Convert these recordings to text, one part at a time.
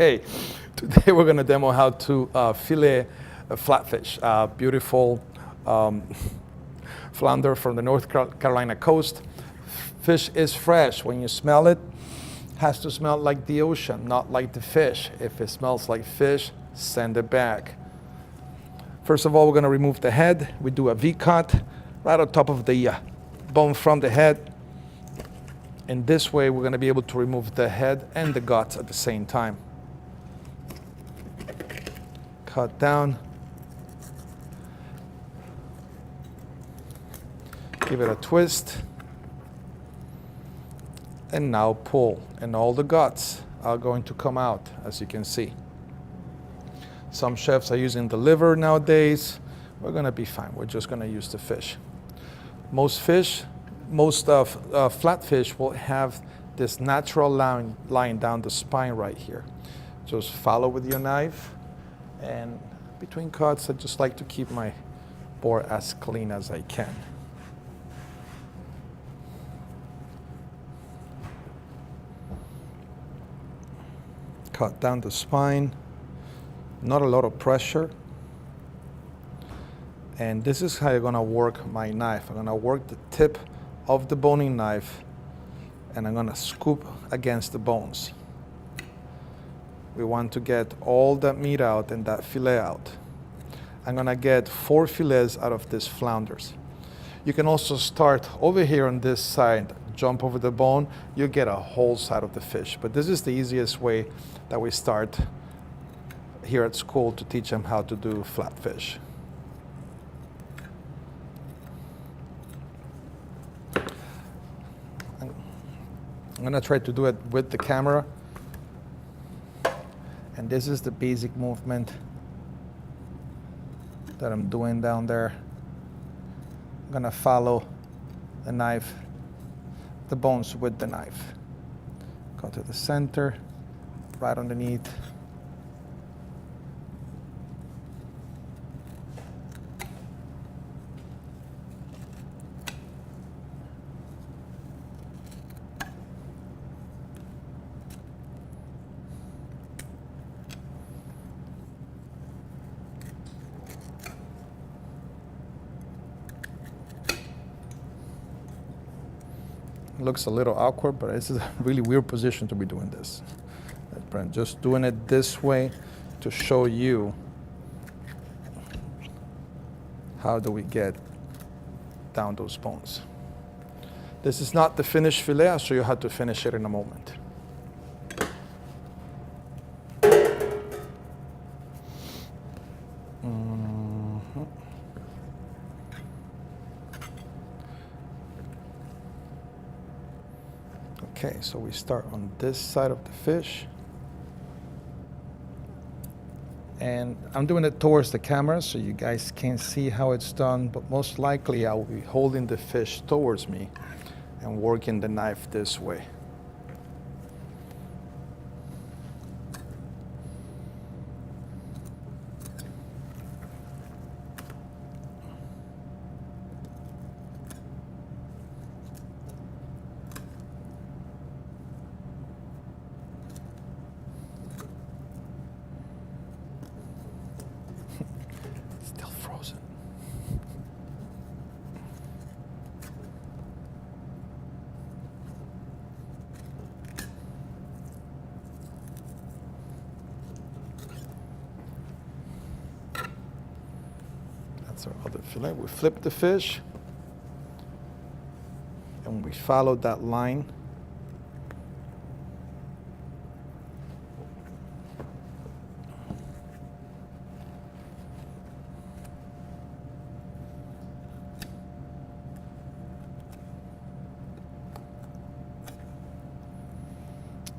Hey, today we're gonna demo how to fillet a flatfish, beautiful flounder from the North Carolina coast. Fish is fresh. When you smell it, has to smell like the ocean, not like the fish. If it smells like fish, send it back. First of all, we're gonna remove the head. We do a V-cut right on top of the bone from the head. In this way, we're gonna be able to remove the head and the guts at the same time. Cut down. Give it a twist. And now pull. And all the guts are going to come out, as you can see. Some chefs are using the liver nowadays. We're gonna be fine. We're just gonna use the fish. Most flatfish will have this natural line down the spine right here. Just follow with your knife. And between cuts, I just like to keep my board as clean as I can. Cut down the spine, not a lot of pressure. And this is how you're gonna work my knife. I'm gonna work the tip of the boning knife and I'm gonna scoop against the bones. We want to get all that meat out and that fillet out. I'm gonna get 4 fillets out of these flounders. You can also start over here on this side, jump over the bone, you get a whole side of the fish. But this is the easiest way that we start here at school to teach them how to do flatfish. I'm gonna try to do it with the camera. And this is the basic movement that I'm doing down there. I'm gonna follow the knife, the bones with the knife. Go to the center, right underneath. Looks a little awkward, but this is a really weird position to be doing this. I'm just doing it this way to show you how do we get down those bones. This is not the finished fillet. I'll show you how to finish it in a moment. Okay, so we start on this side of the fish. And I'm doing it towards the camera so you guys can see how it's done, but most likely I'll be holding the fish towards me and working the knife this way. That's our other fillet. We flip the fish and we follow that line.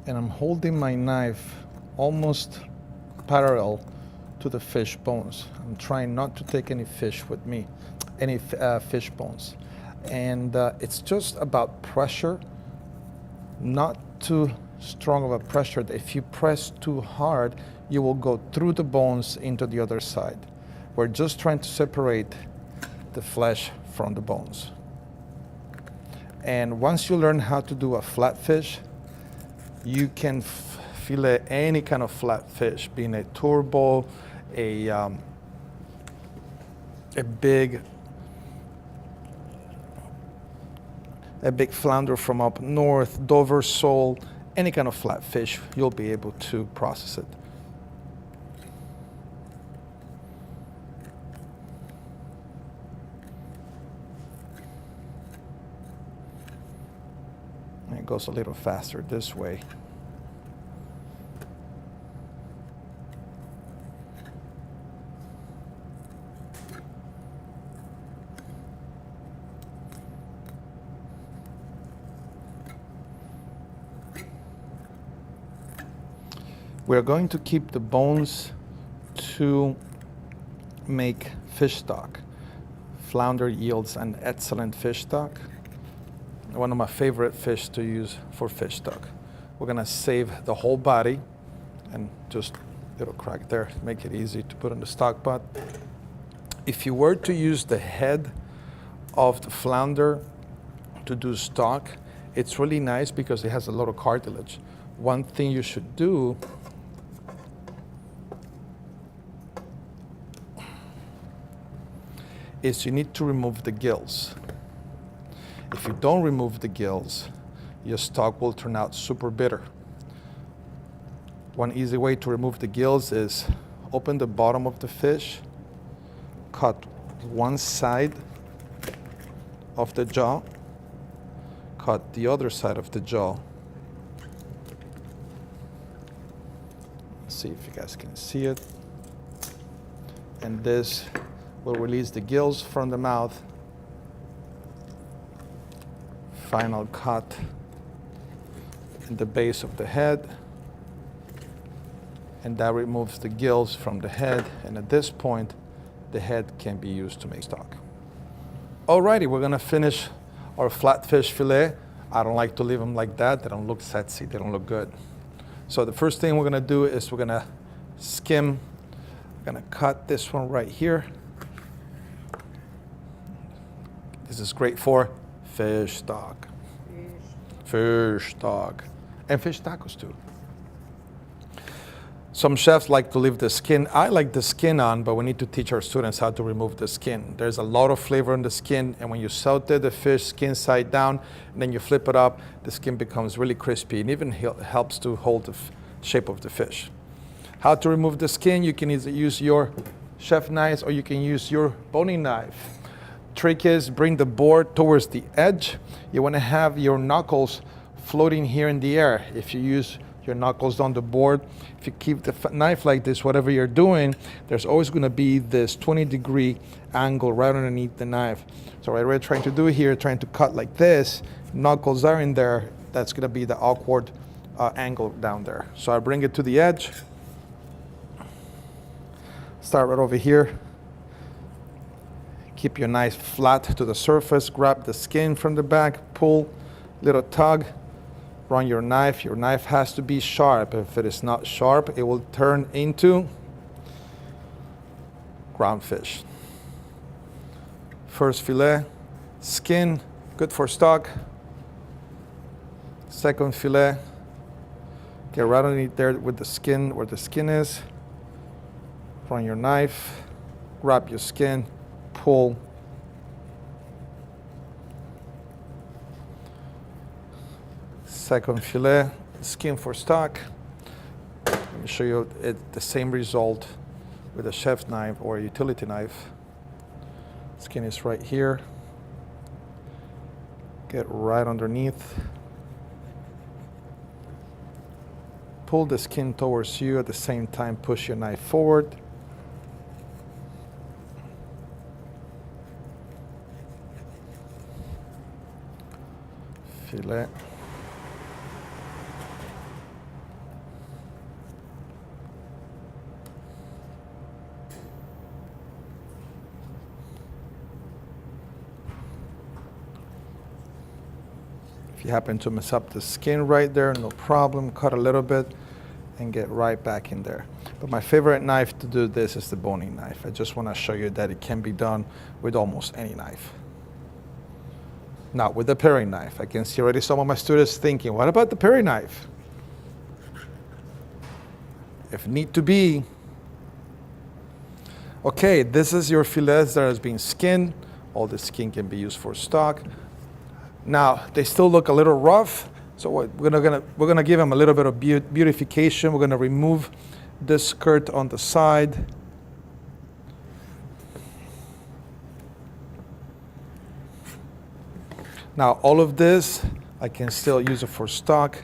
And I'm holding my knife almost parallel to the fish bones. I'm trying not to take any fish with me, any fish bones. And it's just about pressure, not too strong of a pressure. If you press too hard, you will go through the bones into the other side. We're just trying to separate the flesh from the bones. And once you learn how to do a flatfish, you can fillet any kind of flatfish, being a turbo, a big flounder from up north, Dover sole, any kind of flatfish, you'll be able to process it. And it goes a little faster this way. We're going to keep the bones to make fish stock. Flounder yields an excellent fish stock. One of my favorite fish to use for fish stock. We're gonna save the whole body and just a little crack there, make it easy to put in the stock pot. If you were to use the head of the flounder to do stock, it's really nice because it has a lot of cartilage. One thing you should do is you need to remove the gills. If you don't remove the gills, your stock will turn out super bitter. One easy way to remove the gills is open the bottom of the fish, cut one side of the jaw, cut the other side of the jaw. Let's see if you guys can see it. And this will release the gills from the mouth. Final cut in the base of the head. And that removes the gills from the head. And at this point, the head can be used to make stock. Alrighty, we're gonna finish our flatfish fillet. I don't like to leave them like that. They don't look sexy, they don't look good. So the first thing we're gonna do is we're gonna skim. We're gonna cut this one right here. This is great for fish stock. Fish stock. And fish tacos too. Some chefs like to leave the skin. I like the skin on, but we need to teach our students how to remove the skin. There's a lot of flavor in the skin, and when you saute the fish skin side down, and then you flip it up, the skin becomes really crispy and even helps to hold the shape of the fish. How to remove the skin? You can either use your chef knives or you can use your boning knife. Trick is bring the board towards the edge. You want to have your knuckles floating here in the air. If you use your knuckles on the board, if you keep the knife like this, whatever you're doing, there's always going to be this 20-degree angle right underneath the knife. So what we're trying to do here, trying to cut like this, knuckles are in there, that's going to be the awkward angle down there. So I bring it to the edge, start right over here. Keep your knife flat to the surface, grab the skin from the back, pull, little tug, run your knife. Your knife has to be sharp. If it is not sharp, it will turn into ground fish. First fillet, skin, good for stock. Second fillet, get right underneath there with the skin, where the skin is. Run your knife, grab your skin, pull. Second fillet, skin for stock. Let me show you the same result with a chef knife or a utility knife. Skin is right here. Get right underneath. Pull the skin towards you, at the same time push your knife forward. Fillet. If you happen to mess up the skin right there, no problem, cut a little bit and get right back in there. But my favorite knife to do this is the boning knife. I just want to show you that it can be done with almost any knife. Not with the paring knife. I can see already some of my students thinking, what about the paring knife? if need to be. Okay, this is your fillets that has been skinned. All the skin can be used for stock. Now, they still look a little rough, so we're gonna give them a little bit of beautification. We're gonna remove this skirt on the side. Now, all of this, I can still use it for stock.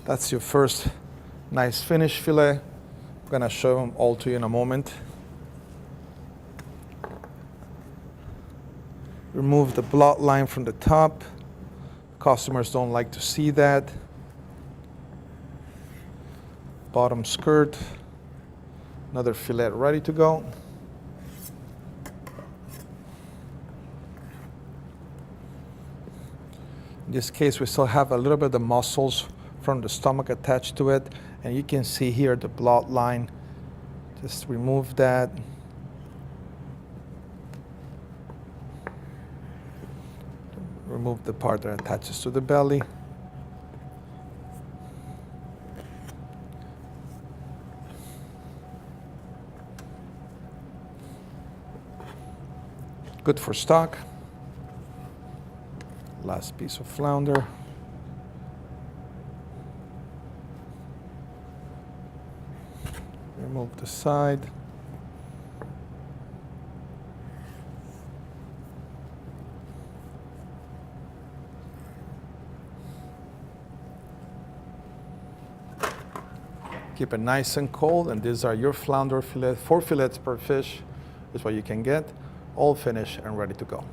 That's your first nice finished fillet. I'm gonna show them all to you in a moment. Remove the blot line from the top. Customers don't like to see that. Bottom skirt. Another fillet ready to go. In this case, we still have a little bit of the muscles from the stomach attached to it. And you can see here the blot line. Just remove that. Remove the part that attaches to the belly. Good for stock. Last piece of flounder. Remove the side. Keep it nice and cold, and these are your flounder fillet. 4 fillets per fish is what you can get, all finished and ready to go.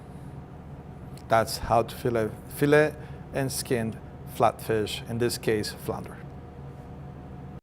That's how to fillet and skinned flatfish, in this case, flounder.